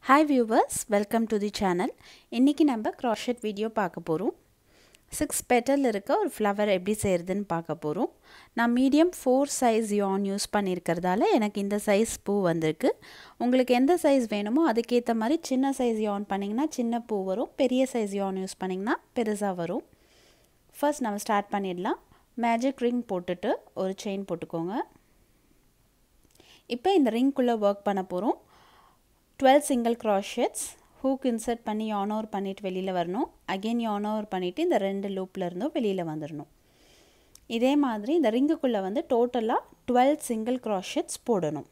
Hi viewers, welcome to the channel. இன்னைக்கு நம்ம crochet video பார்க்க போறோம். 6 petal இருக்க ஒரு flower எப்படி செய்யறதுன்னு பார்க்க போறோம். நான் medium 4 size yarn யூஸ் பண்ணியிருக்கிறதால எனக்கு இந்த size பூ வந்திருக்கு. உங்களுக்கு எந்த size வேணுமோ அதுக்கேத்த மாதிரி சின்ன size yarn பண்ணீங்கன்னா சின்ன பூ வரும். பெரிய size yarn யூஸ் பண்ணீங்கன்னா பெருசா வரும். First நம்ம ஸ்டார்ட் பண்ணிடலாம். Magic ring போட்டுட்டு ஒரு chain போட்டுக்கோங்க. இப்போ இந்த ring குள்ள work பண்ண போறோம். 12 single crochets hook insert பண்ணி yarn over பண்ணிட்டு வெளியில வரணும் again yarn over பண்ணிட்டு இந்த ரெண்டு லூப்ல இருந்து வெளியில வந்துறணும் இதே மாதிரி இந்த ரிங்குக்குள்ள வந்து டோட்டலா 12 single crochets போடணும்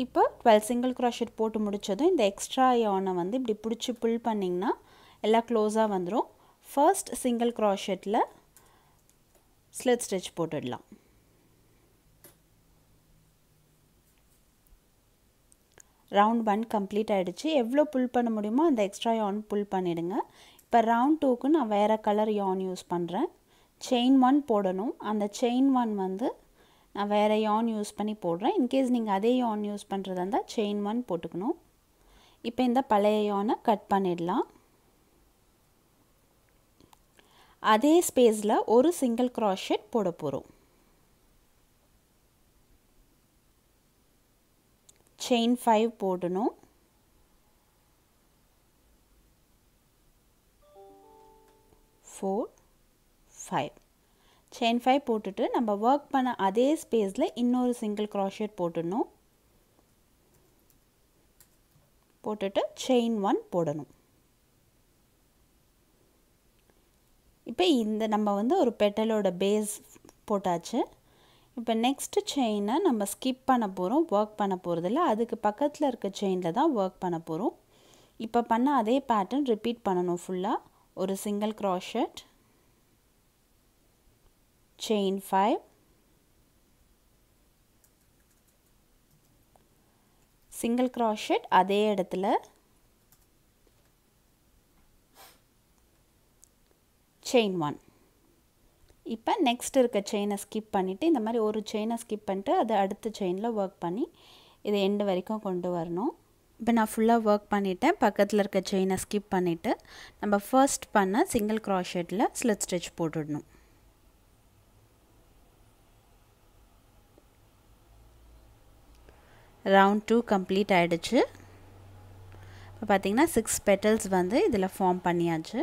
இப்போ 12 single crochet போட்டு முடிச்சதும் இந்த எக்ஸ்ட்ரா yarn வந்து இப்படி புடிச்சு புல் பண்ணீங்கனா எல்லாம் க்ளோஸா வந்துரும் First single crochet la slit stitch போட்டுடலாம் round 1 complete ஆயிடுச்சு எவ்வளவு pull பண்ண முடியுமோ அந்த extra yarn pull பண்ணிடுங்க இப்போ round 2 க்கு நான் வேற கலர் yarn யூஸ் பண்றேன் chain 1 போடணும் அந்த chain 1 வந்து நான் வேற yarn யூஸ் பண்ணி போடுறேன் in case நீங்க அதே yarn யூஸ் பண்றதா இருந்தா chain 1 போட்டுக்கணும் இப்போ இந்த பழைய yarn கட் பண்ணிடலாம் அதே ஸ்பேஸ்ல ஒரு சிங்கிள் crochet போட போறோம் chain 5 போடணும் 4 5 chain 5 போட்டுட்டு நம்ம வர்க் பண்ண அதே ஸ்பேஸ்ல இன்னொரு சிங்கிள் crochet போடணும் போட்டுட்டு chain 1 போடணும் இப்போ இந்த நம்ம வந்து ஒரு பெட்டலோட பேஸ் போட்டாச்சு இப்போ நெக்ஸ்ட் செயினை நம்ம ஸ்கிப் பண்ண போறோம் வர்க் பண்ண போறது இல்ல அதுக்கு பக்கத்துல இருக்க செயின்ல தான் வர்க் பண்ண போறோம் இப்போ பண்ண அதே பேட்டர்ன் ரிப்பீட் பண்ணனும் ஃபுல்லா ஒரு single crochet chain 5 single crochet அதே இடத்துல chain 1 இப்போ நெக்ஸ்ட் இருக்க செயினை ஸ்கிப் பண்ணிட்டு இந்த மாதிரி ஒரு செயினை ஸ்கிப் பண்ணிட்டு அது அடுத்த செயின்ல வர்க் பண்ணி இது எண்ட் வரைக்கும் கொண்டு வரணும் இப்போ நான் ஃபுல்லா வர்க் பண்ணிட்டேன் பக்கத்துல இருக்க செயினை ஸ்கிப் பண்ணிட்டு நம்ம ஃபர்ஸ்ட் பண்ண சிங்கிள் crochetல ஸ்லிட் ஸ்டிட்ச் போட்டுடணும் ரவுண்ட் 2 கம்ப்ளீட் ஆயிடுச்சு இப்போ பாத்தீங்கன்னா 6 petals வந்து இதல ஃபார்ம் பண்ணியாச்சு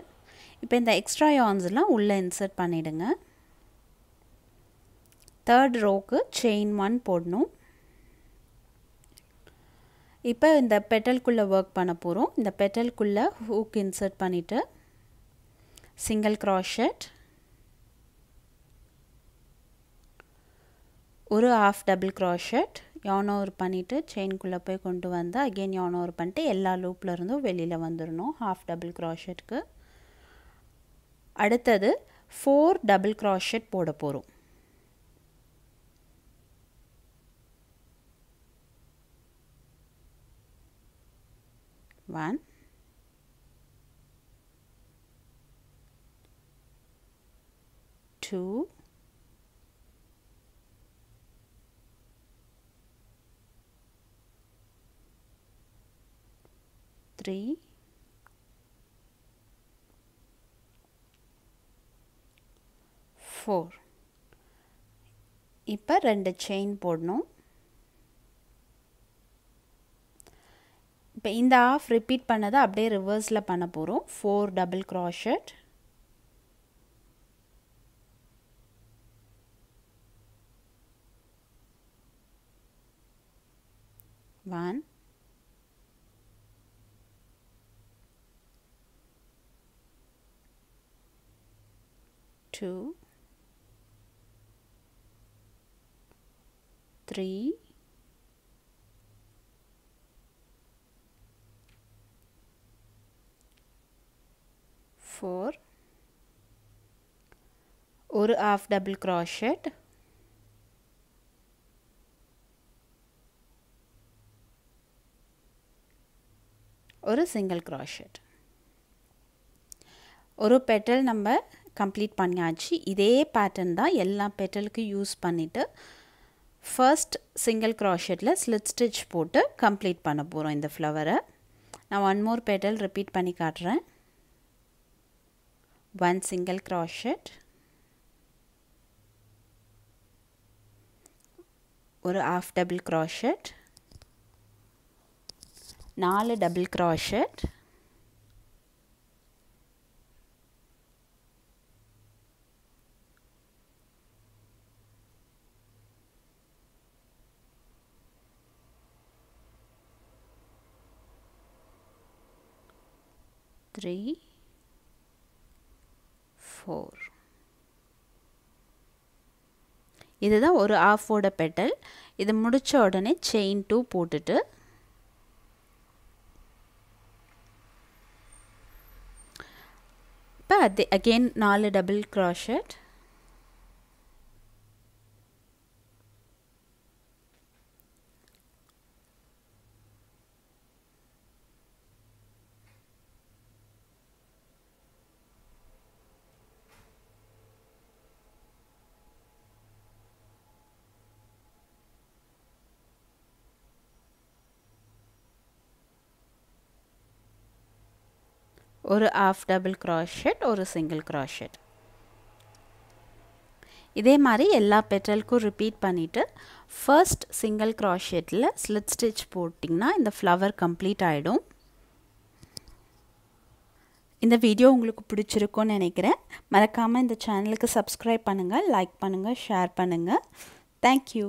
இப்போ இந்த எக்ஸ்ட்ரா yarns எல்லாம் உள்ள இன்சர்ட் பண்ணிடுங்க third rowக்கு chain 1 போடணும் இப்போ இந்த பெட்டல் குள்ள வர்க் பண்ண போறோம் இந்த பெட்டல் குள்ள hook insert பண்ணிட்டு single crochet ஒரு half double crochet yarn over பண்ணிட்டு chain குள்ள போய் கொண்டு வந்து again yarn over பண்ணிட்டு எல்லா லூப்ல இருந்தும் வெளியில வந்துறணும் half double crochetக்கு அடுத்தது 4 double crochet போட போறோம் 1 2 3 4 இப்போ ரெண்டு செயின் போடணும் இப்போ இந்த half ரிப்பீட் பண்ணத அப்படியே ரிவர்ஸ்ல பண்ண போறோம் 4 double crochet 1 2 3 4 ஒரு half double crochet ஒரு single crochet ஒரு petal நம்ம கம்ப்ளீட் பண்ணியாச்சு. இதே பேட்டர்ன் தான் எல்லா பெட்டலுக்கும் யூஸ் பண்ணிவிட்டு ஃபர்ஸ்ட் சிங்கிள் க்ராஷெட்டில் ஸ்லிட் ஸ்டிச் போட்டு கம்ப்ளீட் பண்ண போகிறோம் இந்த ஃப்ளவரை. நான் ஒன் மோர் பெட்டல் ரிப்பீட் பண்ணி காட்டுறேன். ஒன் சிங்கிள் க்ராஷெட், ஒரு half double crochet, 4 double crochet, three, 4. இதுதான் ஒரு ஆஃபோட பெட்டல். இது முடிச்ச உடனே செயின் 2 போட்டுட்டு இப்போ அது அகெயின் 4 டபுள் க்ராஷெட், ஒரு ஹாஃப் டபுள் க்ராஷெட், ஒரு சிங்கிள் க்ராஷெட். இதே மாதிரி எல்லா பெட்டலுக்கும் ரிப்பீட் பண்ணிவிட்டு ஃபர்ஸ்ட் சிங்கிள் க்ராஷெட்டில் ஸ்லிட் ஸ்டிச் போட்டிங்கன்னா இந்த ஃப்ளவர் கம்ப்ளீட் ஆகிடும். இந்த வீடியோ உங்களுக்கு பிடிச்சிருக்கும்னு நினைக்கிறேன். மறக்காமல் இந்த சேனலுக்கு சப்ஸ்கிரைப் பண்ணுங்கள், லைக் பண்ணுங்கள், ஷேர் பண்ணுங்கள். தேங்க்யூ.